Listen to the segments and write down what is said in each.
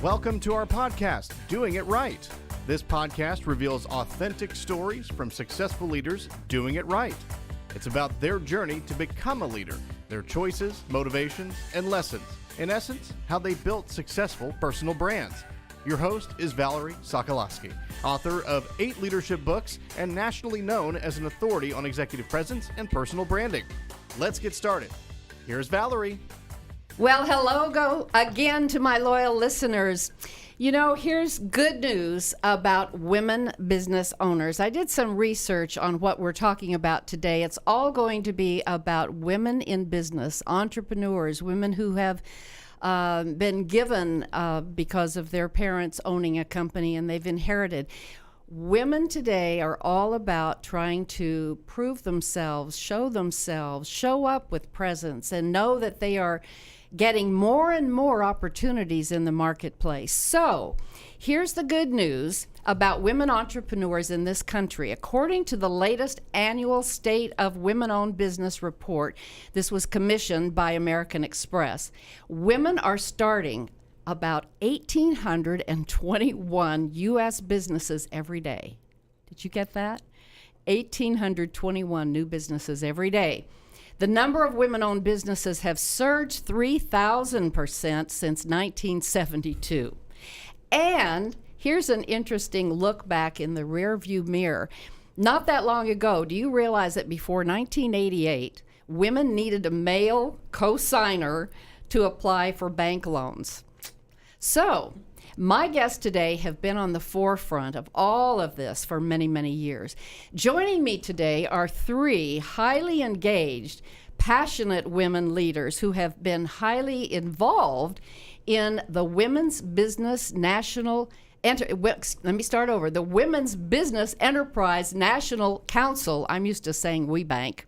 Welcome to our podcast, Doing It Right. This podcast reveals authentic stories from successful leaders doing it right. It's about their journey to become a leader, their choices, motivations, and lessons. In essence, how they built successful personal brands. Your host is Valerie Sokolosky, author of 8 leadership books and nationally known as an authority on executive presence and personal branding. Let's get started. Here's Valerie. Well, hello again to my loyal listeners. You know, here's good news about women business owners. I did some research on what we're talking about today. It's all going to be about women in business, entrepreneurs, women who have been given because of their parents owning a company and they've inherited. Women today are all about trying to prove themselves, show up with presence, and know that they are getting more and more opportunities in the marketplace. So here's the good news about women entrepreneurs in this country. According to the latest annual State of Women-Owned Business report, this was commissioned by American Express, women are starting about 1,821 U.S. businesses every day. Did you get that? 1,821 new businesses every day. The number of women-owned businesses have surged 3,000% since 1972. And here's an interesting look back in the rearview mirror. Not that long ago, do you realize that before 1988, women needed a male co-signer to apply for bank loans? So, my guests today have been on the forefront of all of this for many, many years. Joining me today are 3 highly engaged, passionate women leaders who have been highly involved in the Women's Business National the Women's Business Enterprise National Council. I'm used to saying WBENC.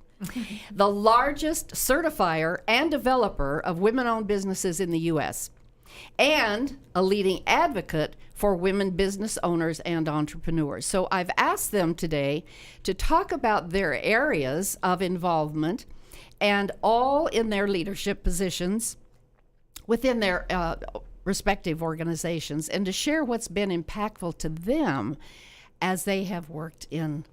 The largest certifier and developer of women-owned businesses in the U.S., and a leading advocate for women business owners and entrepreneurs. So I've asked them today to talk about their areas of involvement and all in their leadership positions within their respective organizations, and to share what's been impactful to them as they have worked in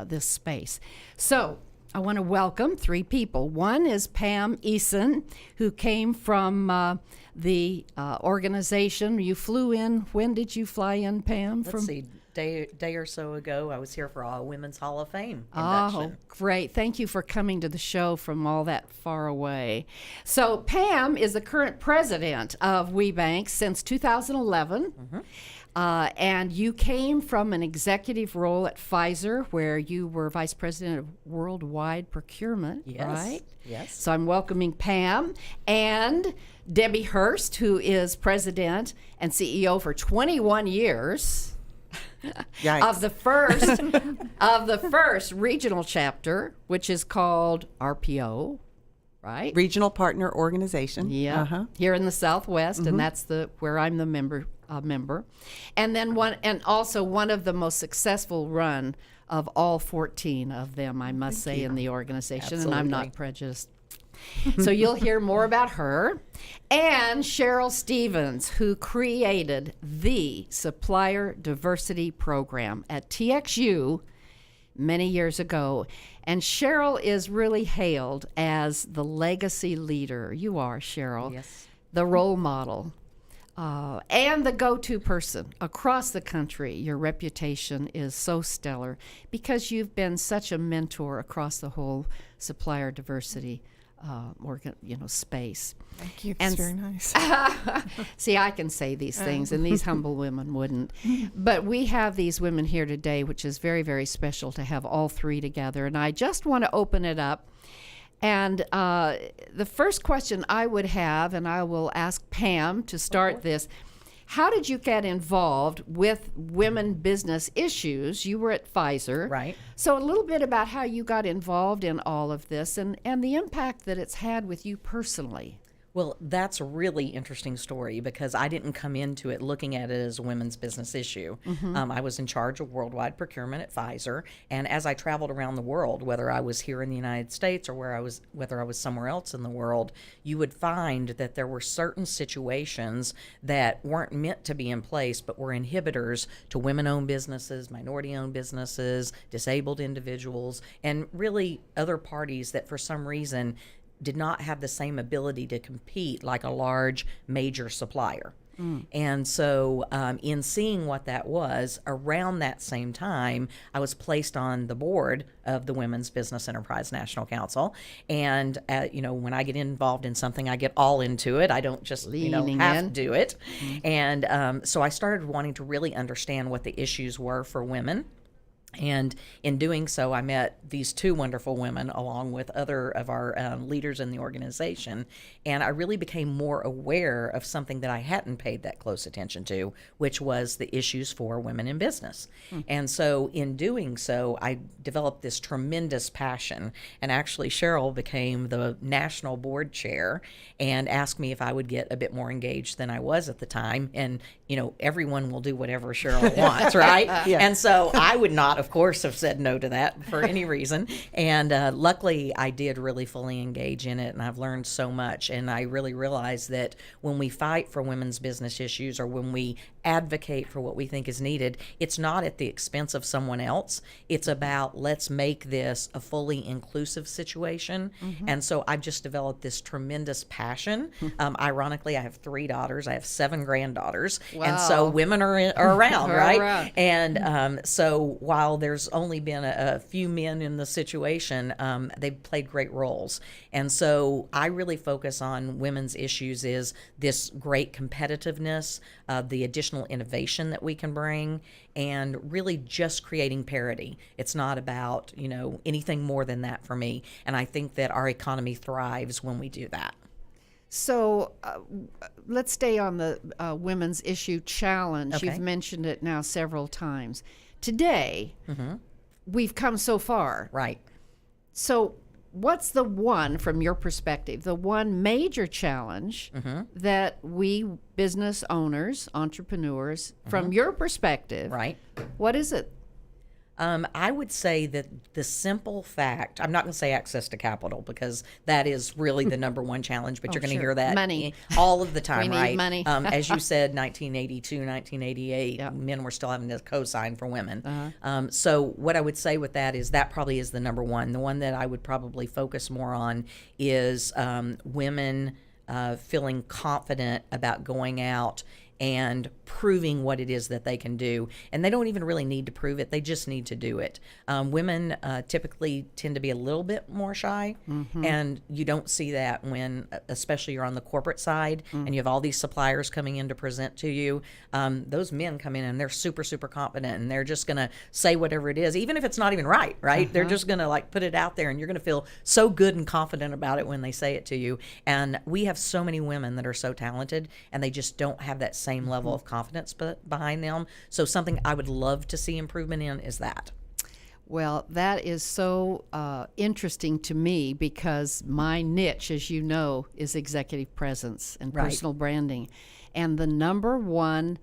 this space. So I want to welcome 3 people. One is Pam Eason, who came from the organization. You flew in. When did you fly in, Pam? Let's see, day or so ago, I was here for a Women's Hall of Fame induction. Oh, great. Thank you for coming to the show from all that far away. So Pam is the current president of WBENC since 2011. Mm-hmm. And you came from an executive role at Pfizer, where you were vice president of worldwide procurement, right? Yes. So I'm welcoming Pam and Debbie Hurst, who is president and CEO for 21 years of the first regional chapter, which is called RPO. Right? Regional Partner Organization. Yeah, here in the Southwest, and that's where I'm the member. And then also one of the most successful run of all 14 of them, I must say, in the organization. Absolutely. And I'm not prejudiced. So you'll hear more about her. And Cheryl Stevens, who created the Supplier Diversity Program at TXU many years ago. And Cheryl is really hailed as the legacy leader. You are, Cheryl. Yes. The role model. And the go-to person across the country. Your reputation is so stellar because you've been such a mentor across the whole supplier diversity space. Thank you. That's very nice. See, I can say these things, and these humble women wouldn't. But we have these women here today, which is very, very special to have all 3 together. And I just want to open it up. And the first question I would have, and I will ask Pam to start this, how did you get involved with women business issues? You were at Pfizer. Right. So a little bit about how you got involved in all of this and the impact that it's had with you personally. Well, that's a really interesting story because I didn't come into it looking at it as a women's business issue. I was in charge of worldwide procurement at Pfizer, and as I traveled around the world, whether I was here in the United States or whether I was somewhere else in the world, you would find that there were certain situations that weren't meant to be in place but were inhibitors to women-owned businesses, minority-owned businesses, disabled individuals, and really other parties that for some reason did not have the same ability to compete like a large major supplier. And so in seeing what that was, around that same time, I was placed on the board of the Women's Business Enterprise National Council. And, when I get involved in something, I get all into it. I don't just, have to do it. And so I started wanting to really understand what the issues were for women. And in doing so, I met these two wonderful women along with other of our leaders in the organization. And I really became more aware of something that I hadn't paid that close attention to, which was the issues for women in business. And so in doing so, I developed this tremendous passion. And actually, Cheryl became the national board chair and asked me if I would get a bit more engaged than I was at the time. And, everyone will do whatever Cheryl wants, right? And so I would not, of course, have said no to that for any reason. And luckily, I did really fully engage in it, and I've learned so much. And I really realized that when we fight for women's business issues or when we advocate for what we think is needed, it's not at the expense of someone else. It's about let's make this a fully inclusive situation. And so I've just developed this tremendous passion. Ironically, I have 3 daughters. I have 7 granddaughters. Wow. And so women are around, right? Around. And so while there's only been a few men in the situation, they've played great roles. And so I really focus on women's issues is this great competitiveness, the additional innovation that we can bring, and really just creating parity. It's not about, anything more than that for me. And I think that our economy thrives when we do that. So let's stay on the Women's Issue Challenge. Okay. You've mentioned it now several times. Today, we've come so far. Right. So what's the one, from your perspective, the one major challenge that we business owners, entrepreneurs, from your perspective, Right. what is it? I would say that the simple fact, I'm not going to say access to capital because that is really the number one challenge, but you're going to hear that Money. all of the time, We need right? money. As you said, 1982, 1988, men were still having to co-sign for women. So what I would say with that is that probably is the number one. The one that I would probably focus more on is women feeling confident about going out and proving what it is that they can do. And they don't even really need to prove it. They just need to do it. Women typically tend to be a little bit more shy, and you don't see that when, especially you're on the corporate side, and you have all these suppliers coming in to present to you. Those men come in and they're super, super confident, and they're just going to say whatever it is, even if it's not even right? They're just going to put it out there, and you're going to feel so good and confident about it when they say it to you. And we have so many women that are so talented, and they just don't have that same level of confidence behind them. So something I would love to see improvement in is that. Well, that is so interesting to me because my niche, as you know, is executive presence and personal branding. And the number one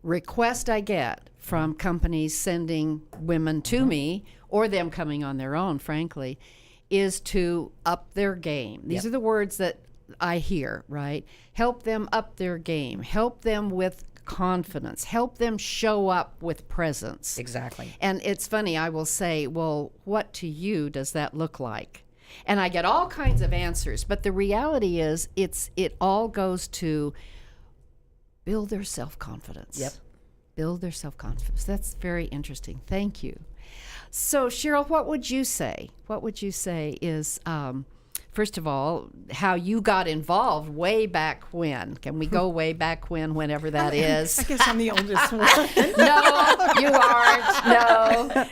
request I get from companies sending women to me, or them coming on their own, frankly, is to up their game. These are the words that I hear, right? Help them up their game. Help them with confidence. Help them show up with presence. Exactly. And it's funny, I will say, well, what to you does that look like? And I get all kinds of answers, but the reality is it all goes to build their self-confidence. Yep. Build their self-confidence. That's very interesting. Thank you. So, Cheryl, what would you say? What would you say is, first of all, how you got involved way back when? Can we go way back when, whenever that is? I guess I'm the oldest one. No, you aren't. No.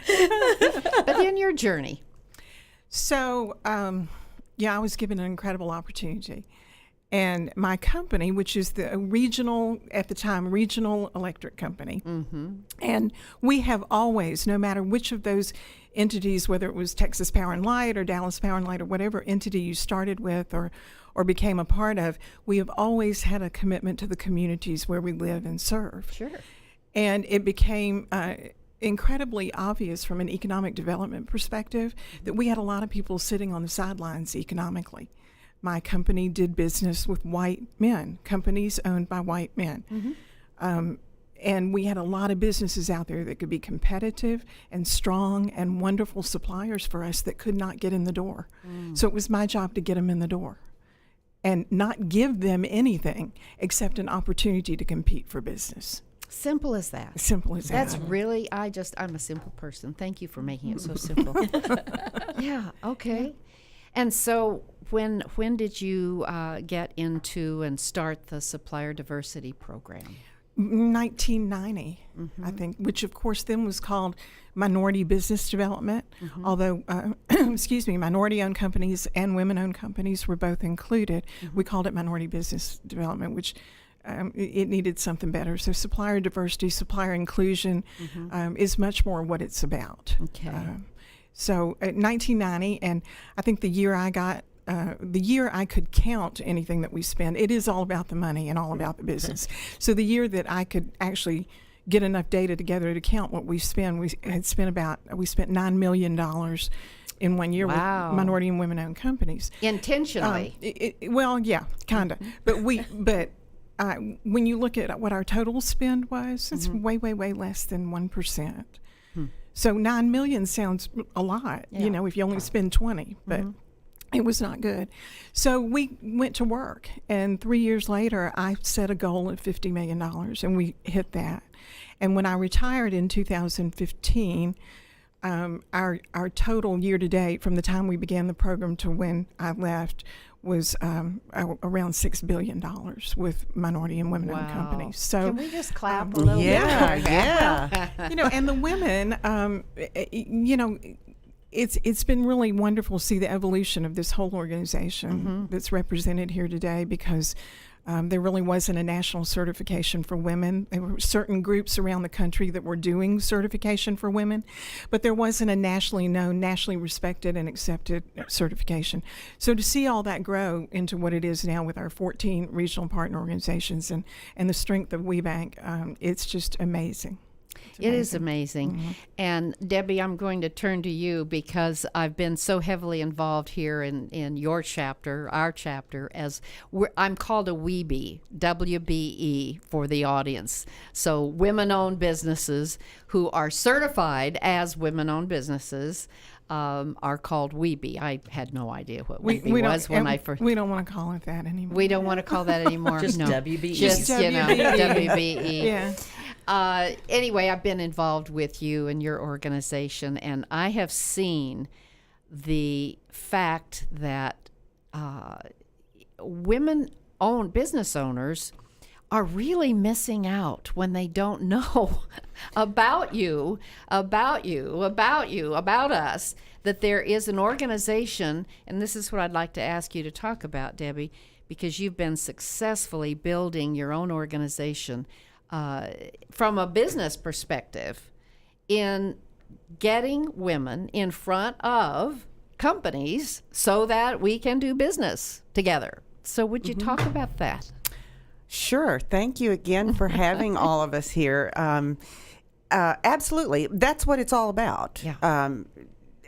But in your journey. So, I was given an incredible opportunity. And my company, which is the regional, at the time, regional electric company. And we have always, no matter which of those entities, whether it was Texas Power and Light or Dallas Power and Light or whatever entity you started with or became a part of, we have always had a commitment to the communities where we live and serve. Sure. And it became incredibly obvious from an economic development perspective that we had a lot of people sitting on the sidelines economically. My company did business with white men, companies owned by white men. And we had a lot of businesses out there that could be competitive and strong and wonderful suppliers for us that could not get in the door. So it was my job to get them in the door and not give them anything except an opportunity to compete for business. Simple as that. Simple as that. That's really, I'm a simple person. Thank you for making it so simple. Yeah, okay. And so when did you get into and start the supplier diversity program? 1990, I think, which of course then was called Minority Business Development, although, minority-owned companies and women-owned companies were both included. We called it Minority Business Development, which it needed something better. So supplier diversity, supplier inclusion is much more what it's about. Okay. So 1990, and I think the year I could count anything that we spend, it is all about the money and all about the business. So the year that I could actually get enough data together to count what we spent, we spent $9 million in 1 year with minority and women-owned companies. Intentionally. Well, yeah, kind of. But when you look at what our total spend was, it's way, way, way less than 1%. So 9 million sounds a lot, if you only spend 20, but it was not good. So we went to work, and 3 years later, I set a goal of $50 million, and we hit that. And when I retired in 2015, our total year to date, from the time we began the program to when I left, was around $6 billion with minority and women-owned companies. So can we just clap a little bit? Yeah. And the women, it's been really wonderful to see the evolution of this whole organization that's represented here today, because there really wasn't a national certification for women. There were certain groups around the country that were doing certification for women, but there wasn't a nationally known, nationally respected and accepted certification. So to see all that grow into what it is now with our 14 regional partner organizations and the strength of WBENC, it's just amazing. It is amazing. And Debbie, I'm going to turn to you because I've been so heavily involved here in your chapter, our chapter, I'm called a WBE, WBE for the audience. So women-owned businesses who are certified as women-owned businesses are called WBE. I had no idea what WBE was when I first... We don't want to call it that anymore. We don't want to call that anymore. Just no. WBE. Just, WBE. Yeah. Anyway, I've been involved with you and your organization, and I have seen the fact that women-owned business owners are really missing out when they don't know about you, about us, that there is an organization, and this is what I'd like to ask you to talk about, Debbie, because you've been successfully building your own organization from a business perspective in getting women in front of companies so that we can do business together. So would you talk about that? Sure. Thank you again for having all of us here. Absolutely. That's what it's all about. Yeah.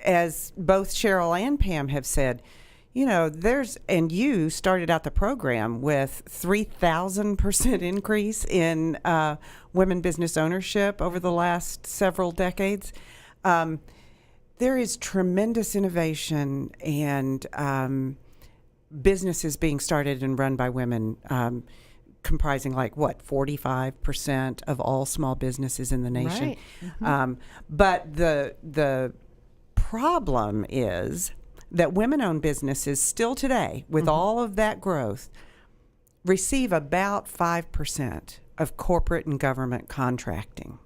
As both Cheryl and Pam have said, and you started out the program with 3,000% increase in women business ownership over the last several decades. There is tremendous innovation and businesses being started and run by women, comprising 45% of all small businesses in the nation. Right. But the problem is that women-owned businesses still today, with all of that growth, receive about 5% of corporate and government contracting.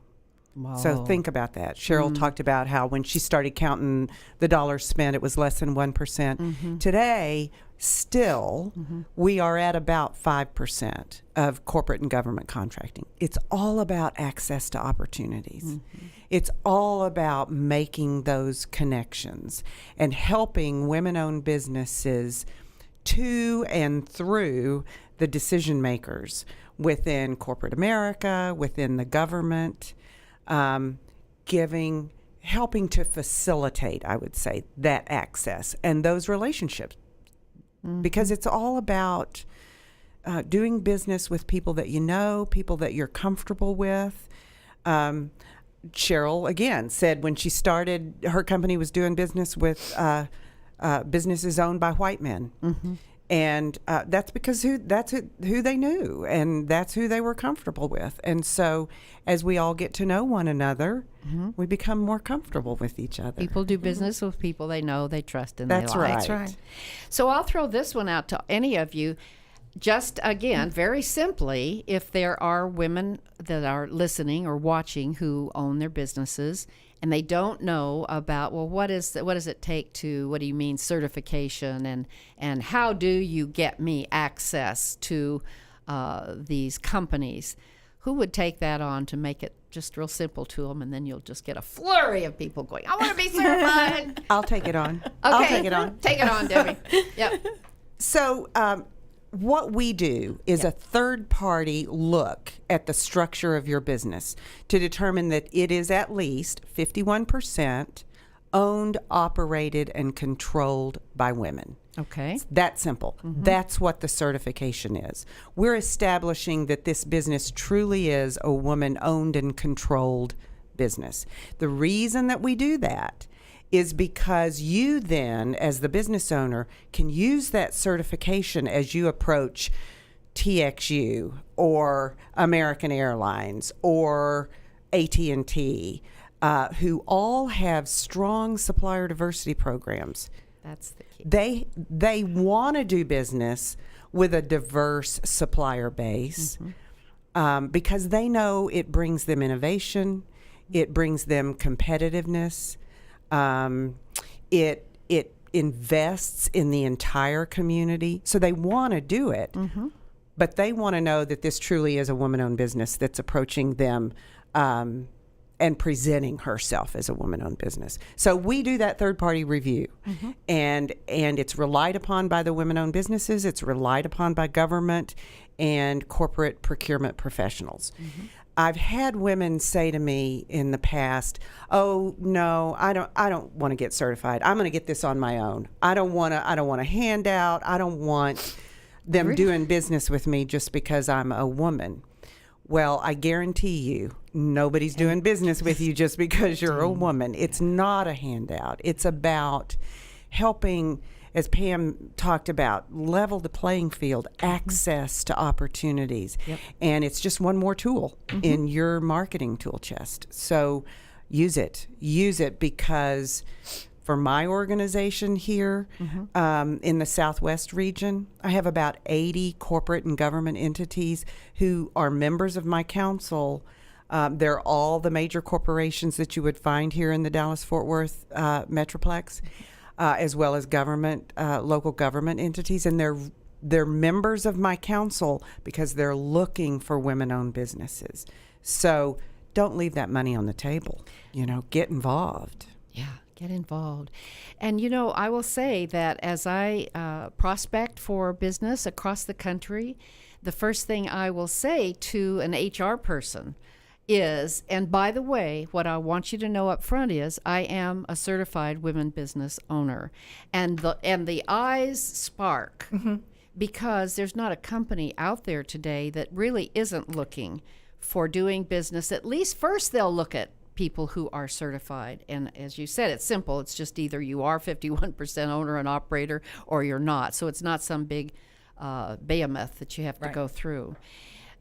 Wow. So think about that. Cheryl talked about how when she started counting the dollars spent, it was less than 1%. Today, still, we are at about 5% of corporate and government contracting. It's all about access to opportunities. It's all about making those connections and helping women-owned businesses to and through the decision makers within corporate America, within the government, helping to facilitate, I would say, that access and those relationships. Because it's all about doing business with people that you know, people that you're comfortable with. Cheryl, again, said when she started, her company was doing business with businesses owned by white men. And that's because who they knew, and that's who they were comfortable with. And so as we all get to know one another, we become more comfortable with each other. People do business with people they know, they trust, and That's they like. right. That's right. So I'll throw this one out to any of you. Just again, very simply, if there are women that are listening or watching who own their businesses and they don't know about, well, what does it take to, what do you mean certification, and how do you get me access to these companies? Who would take that on to make it just real simple to them, and then you'll just get a flurry of people going, I want to be certified. I'll take it on. Okay. I'll take it on. Take it on, Debbie. Yep. So what we do is a third-party look at the structure of your business to determine that it is at least 51% owned, operated, and controlled by women. Okay. It's that simple. That's what the certification is. We're establishing that this business truly is a woman-owned and controlled business. The reason that we do that is because you then, as the business owner, can use that certification as you approach TXU or American Airlines or AT&T, who all have strong supplier diversity programs. That's the key. They want to do business with a diverse supplier base because they know it brings them innovation, it brings them competitiveness. It invests in the entire community. So they want to do it, but they want to know that this truly is a woman-owned business that's approaching them and presenting herself as a woman-owned business. So we do that third-party review, and it's relied upon by the women-owned businesses. It's relied upon by government and corporate procurement professionals. I've had women say to me in the past, "Oh no, I don't want to get certified. I'm going to get this on my own. I don't want a handout. I don't want them doing business with me just because I'm a woman." Well, I guarantee you, nobody's doing business with you just because you're a woman. It's not a handout. It's about helping, as Pam talked about, level the playing field, access to opportunities. And it's just one more tool in your marketing tool chest. So use it because for my organization here in the Southwest region, I have about 80 corporate and government entities who are members of my council. They're all the major corporations that you would find here in the Dallas-Fort Worth Metroplex. As well as government, local government entities, and they're members of my council because they're looking for women-owned businesses. So don't leave that money on the table. Get involved. Yeah, get involved. And I will say that as I prospect for business across the country, the first thing I will say to an HR person is, and by the way, what I want you to know up front is I am a certified women business owner. And the eyes spark because there's not a company out there today that really isn't looking for doing business. At least first they'll look at people who are certified. And as you said, it's simple. It's just either you are 51% owner and operator or you're not. So it's not some big behemoth that you have to go through.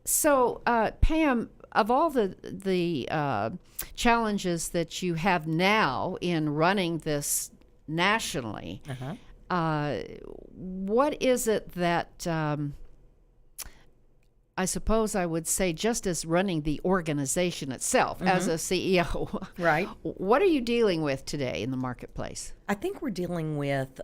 So, Pam, of all the challenges that you have now in running this nationally, what is it that I suppose I would say, just as running the organization itself as a CEO, Right. What are you dealing with today in the marketplace? I think we're dealing with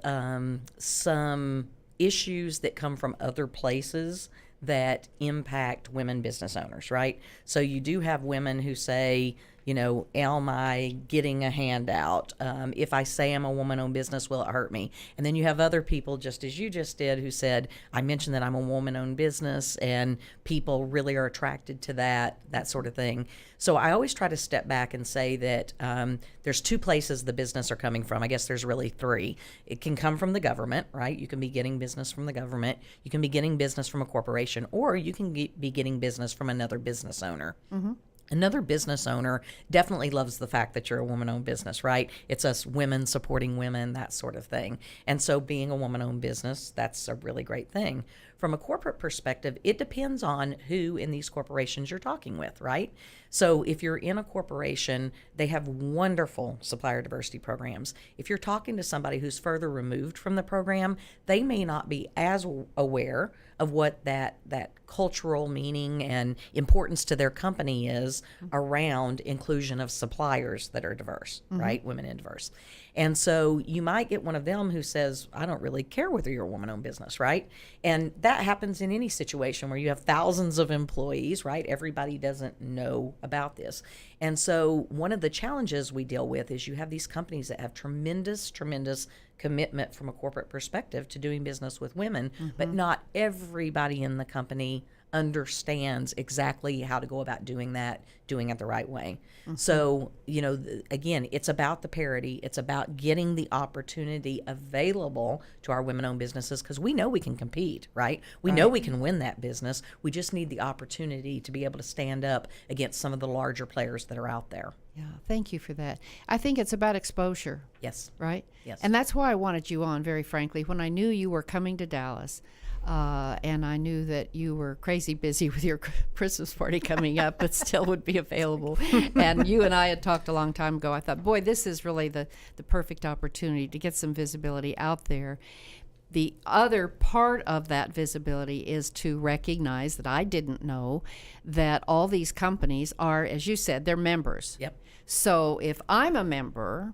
some issues that come from other places that impact women business owners, right? So you do have women who say, you know, am I getting a handout? If I say I'm a woman-owned business, will it hurt me? And then you have other people, just as you just did, who said, I mentioned that I'm a woman-owned business and people really are attracted to that sort of thing. So I always try to step back and say that there's two places the business are coming from. I guess there's really three. It can come from the government, right? You can be getting business from the government. You can be getting business from a corporation, or you can be getting business from another business owner. Mm-hmm. Another business owner definitely loves the fact that you're a woman-owned business, right? It's us women supporting women, that sort of thing. And so being a woman-owned business, that's a really great thing. From a corporate perspective, it depends on who in these corporations you're talking with, right? So if you're in a corporation, they have wonderful supplier diversity programs. If you're talking to somebody who's further removed from the program, they may not be as aware of what that cultural meaning and importance to their company is around inclusion of suppliers that are diverse, right? Women and diverse. And so you might get one of them who says, I don't really care whether you're a woman-owned business, right? And that happens in any situation where you have thousands of employees, right? Everybody doesn't know about this. And so one of the challenges we deal with is you have these companies that have tremendous commitment from a corporate perspective to doing business with women, but not everybody in the company understands exactly how to go about doing it the right way. So, you know, again, it's about the parity. It's about getting the opportunity available to our women-owned businesses, because we know we can compete, right? We know we can win that business. We just need the opportunity to be able to stand up against some of the larger players that are out there. Yeah, thank you for that. I think it's about exposure. Yes. Right? Yes. And that's why I wanted you on, very frankly. When I knew you were coming to Dallas, and I knew that you were crazy busy with your Christmas party coming up, but still would be available. And you and I had talked a long time ago. I thought, boy, this is really the perfect opportunity to get some visibility out there. The other part of that visibility is to recognize that I didn't know that all these companies are, as you said, they're members. Yep. So if I'm a member,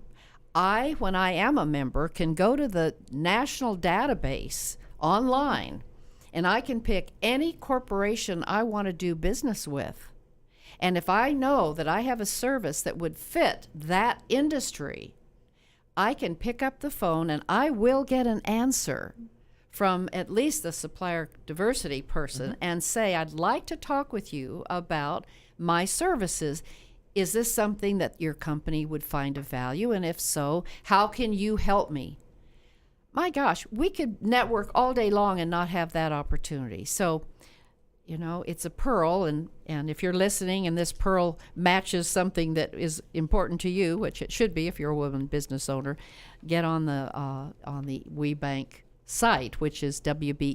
when I am a member, can go to the national database online, and I can pick any corporation I want to do business with. And if I know that I have a service that would fit that industry, I can pick up the phone and I will get an answer from at least the supplier diversity person and say, I'd like to talk with you about my services. Is this something that your company would find of value? And if so, how can you help me? My gosh, we could network all day long and not have that opportunity. So, you know, it's a pearl, and if you're listening and this pearl matches something that is important to you, which it should be if you're a woman business owner, get on the WBENC site, which is WBENC.org,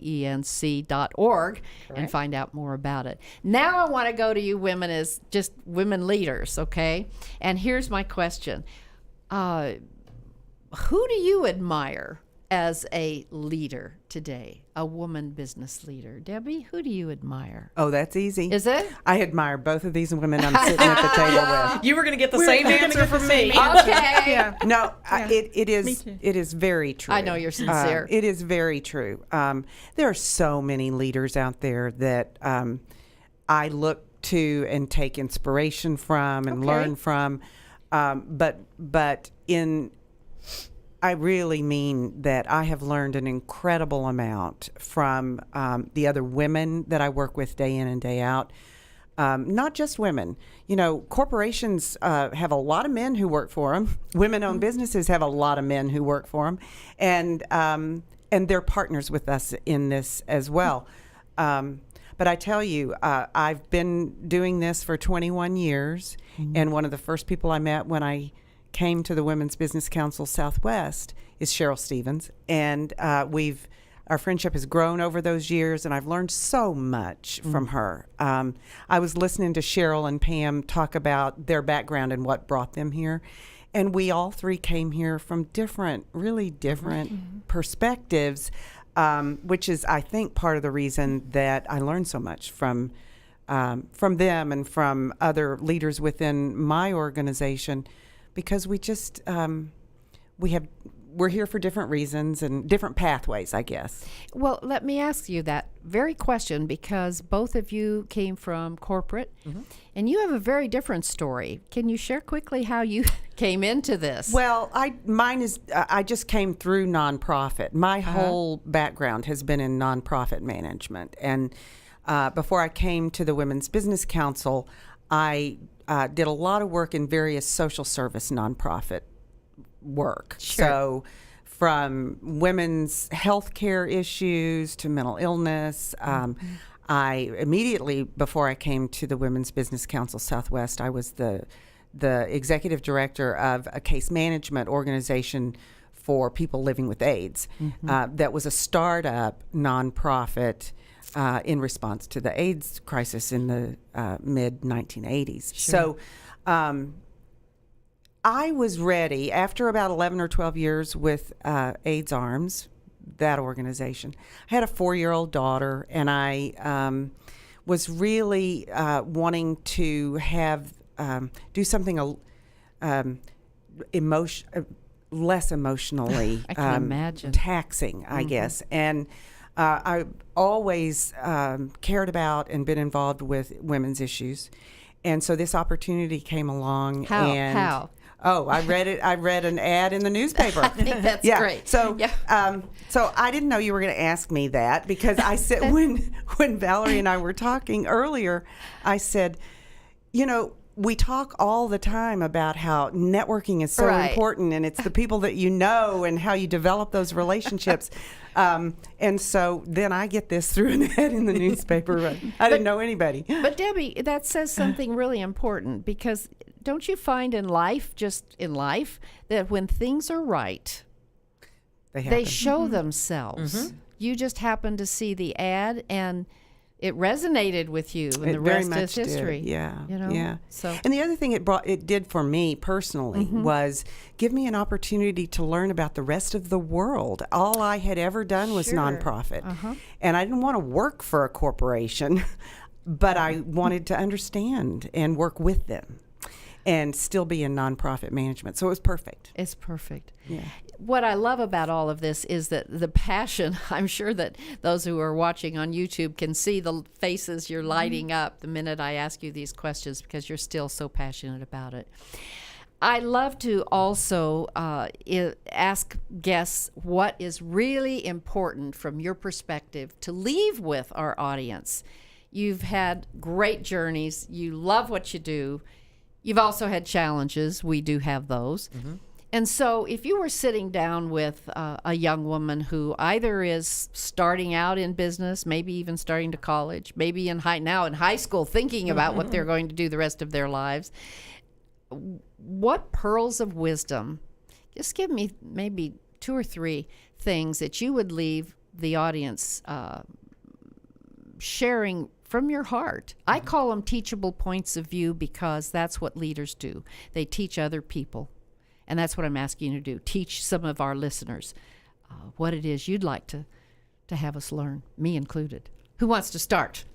and find out more about it. Now I want to go to you women as just women leaders, okay? And here's my question. Who do you admire as a leader today, a woman business leader? Debbie, who do you admire? Oh, that's easy. Is it? I admire both of these women I'm sitting at the table with. You were going to get the same answer from me. Okay. Yeah. No, it is. Me too. It is very true. I know you're sincere. It is very true. There are so many leaders out there that I look to and take inspiration from and learn from. But I really mean that I have learned an incredible amount from the other women that I work with day in and day out. Not just women. You know, corporations have a lot of men who work for them. Women-owned businesses have a lot of men who work for them, and they're partners with us in this as well. But I tell you, I've been doing this for 21 years, and one of the first people I met when I came to the Women's Business Council Southwest is Cheryl Stevens, and our friendship has grown over those years, and I've learned so much from her. I was listening to Cheryl and Pam talk about their background and what brought them here, and we all three came here from really different perspectives, which is, I think, part of the reason that I learned so much from them and from other leaders within my organization. Because we just we we're here for different reasons and different pathways, I guess. Well, let me ask you that very question, because both of you came from corporate, and you have a very different story. Can you share quickly how you came into this? Well, I just came through nonprofit. My whole background has been in nonprofit management, and before I came to the Women's Business Council, I did a lot of work in various social service nonprofit work. Sure. So from women's health care issues to mental illness. I immediately, before I came to the Women's Business Council Southwest, I was the executive director of a case management organization for people living with AIDS. That was a startup nonprofit in response to the AIDS crisis in the mid 1980s. Sure. So I was ready after about 11 or 12 years with AIDS Arms, that organization. I had a 4-year-old daughter, and I was really wanting to have do something less emotionally I can imagine. taxing, I guess. And I always cared about and been involved with women's issues. And so this opportunity came along. How? Oh, I read it. I read an ad in the newspaper. I think that's great. So, so I didn't know you were going to ask me that, because I said when Valerie and I were talking earlier, I said, we talk all the time about how networking is so important, and it's the people that you know and how you develop those relationships. And so then I get this through an ad in the newspaper. I didn't know anybody. But Debbie, that says something really important, because don't you find in life, that when things are right, they show themselves. You just happened to see the ad and it resonated with you, and the rest is history. Did. Yeah. Yeah. So, and the other thing it did for me personally was give me an opportunity to learn about the rest of the world. All I had ever done was nonprofit, and I didn't want to work for a corporation, but I wanted to understand and work with them, and still be in nonprofit management. So it was perfect. It's perfect. Yeah. What I love about all of this is that the passion, I'm sure that those who are watching on YouTube can see the faces you're lighting up the minute I ask you these questions, because you're still so passionate about it. I love to also ask guests what is really important from your perspective to leave with our audience. You've had great journeys. You love what you do. You've also had challenges. We do have those. And so if you were sitting down with a young woman who either is starting out in business, maybe even starting to college, maybe now in high school thinking about what they're going to do the rest of their lives, what pearls of wisdom, just give me maybe 2 or 3 things that you would leave the audience sharing from your heart. I call them teachable points of view, because that's what leaders do. They teach other people. And that's what I'm asking you to do. Teach some of our listeners what it is you'd like to have us learn, me included. Who wants to start?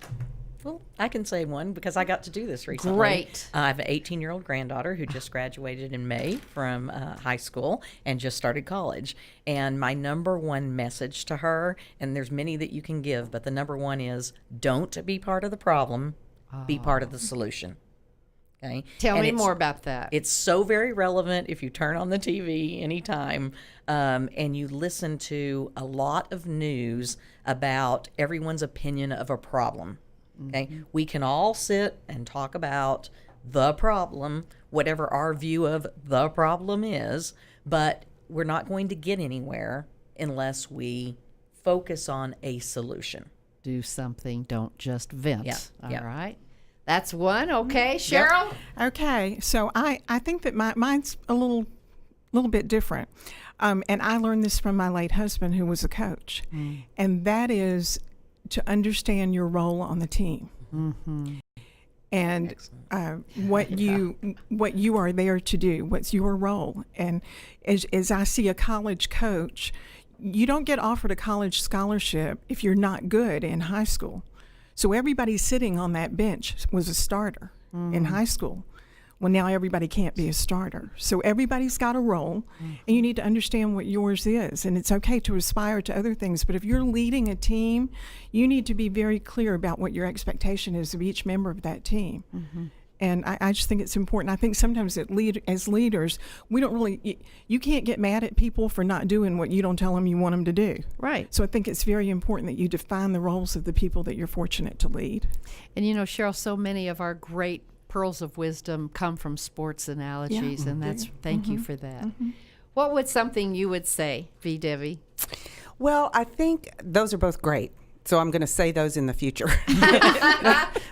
Well, I can say one, because I got to do this recently. Great. I have an 18-year-old granddaughter who just graduated in May from high school and just started college. And my number one message to her, and there's many that you can give, but the number one is, don't be part of the problem, be part of the solution. Okay. Tell me more about that. It's so very relevant if you turn on the TV anytime and you listen to a lot of news about everyone's opinion of a problem. Okay. We can all sit and talk about the problem, whatever our view of the problem is, but we're not going to get anywhere unless we focus on a solution. Do something, don't just vent. Yeah. All right. That's one. Okay, Cheryl? Yep. Okay, so I think that mine's a little bit different. And I learned this from my late husband, who was a coach. And that is to understand your role on the team. And what you are there to do, what's your role. And as I see a college coach, you don't get offered a college scholarship if you're not good in high school. So everybody sitting on that bench was a starter in high school. Well, now everybody can't be a starter. So everybody's got a role, and you need to understand what yours is. And it's okay to aspire to other things, but if you're leading a team, you need to be very clear about what your expectation is of each member of that team. And I just think it's important. I think sometimes as leaders, we don't really, you can't get mad at people for not doing what you don't tell them you want them to do. Right. So I think it's very important that you define the roles of the people that you're fortunate to lead. And you know, Cheryl, so many of our great pearls of wisdom come from sports analogies, and that's thank you for that. What would something you would say, V. Debbie? Well, I think those are both great. So I'm going to say those in the future.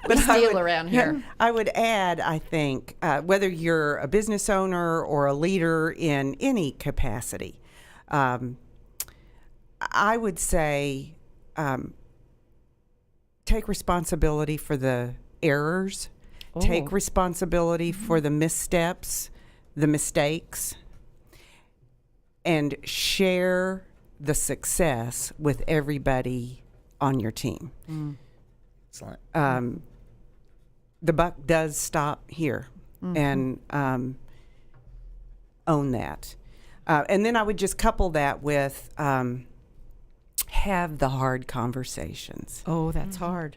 We steal around here. I would add, I think, whether you're a business owner or a leader in any capacity, I would say take responsibility for the errors, take responsibility for the missteps, the mistakes, and share the success with everybody on your team. Excellent. The buck does stop here, and own that. And then I would just couple that with have the hard conversations. Oh, that's hard.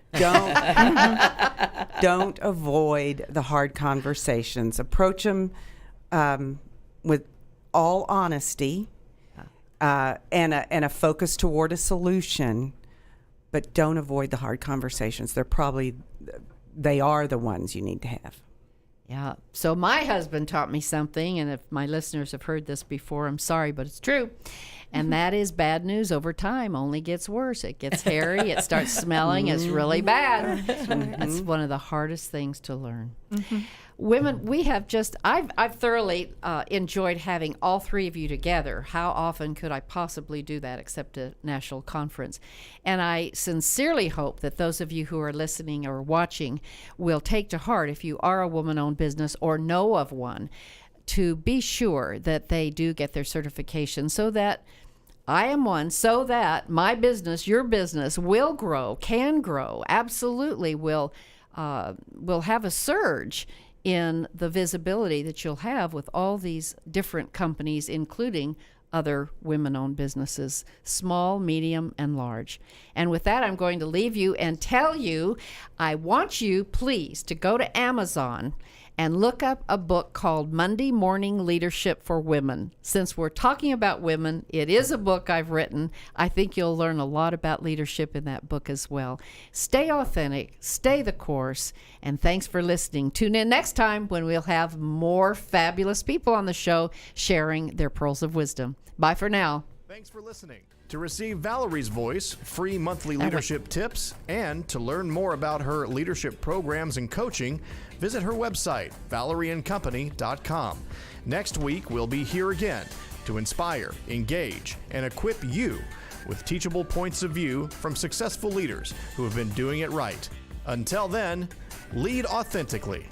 Don't avoid the hard conversations. Approach them with all honesty and a focus toward a solution. But don't avoid the hard conversations. They are the ones you need to have. Yeah. So my husband taught me something, and if my listeners have heard this before, I'm sorry, but it's true. And that is bad news over time only gets worse. It gets hairy. It starts smelling. It's really bad. That's one of the hardest things to learn. Women, we have I've thoroughly enjoyed having all three of you together. How often could I possibly do that except a national conference? And I sincerely hope that those of you who are listening or watching will take to heart, if you are a woman-owned business or know of one, to be sure that they do get their certification so that I am one, so that my business, your business, will grow, can grow, absolutely will have a surge in the visibility that you'll have with all these different companies, including other women-owned businesses, small, medium, and large. And with that, I'm going to leave you and tell you, I want you, please, to go to Amazon and look up a book called Monday Morning Leadership for Women. Since we're talking about women, it is a book I've written. I think you'll learn a lot about leadership in that book as well. Stay authentic, stay the course, and thanks for listening. Tune in next time when we'll have more fabulous people on the show sharing their pearls of wisdom. Bye for now. Thanks for listening. To receive Valerie's voice, free monthly leadership tips, and to learn more about her leadership programs and coaching, visit her website, valerieandcompany.com. Next week, we'll be here again to inspire, engage, and equip you with teachable points of view from successful leaders who have been doing it right. Until then, lead authentically.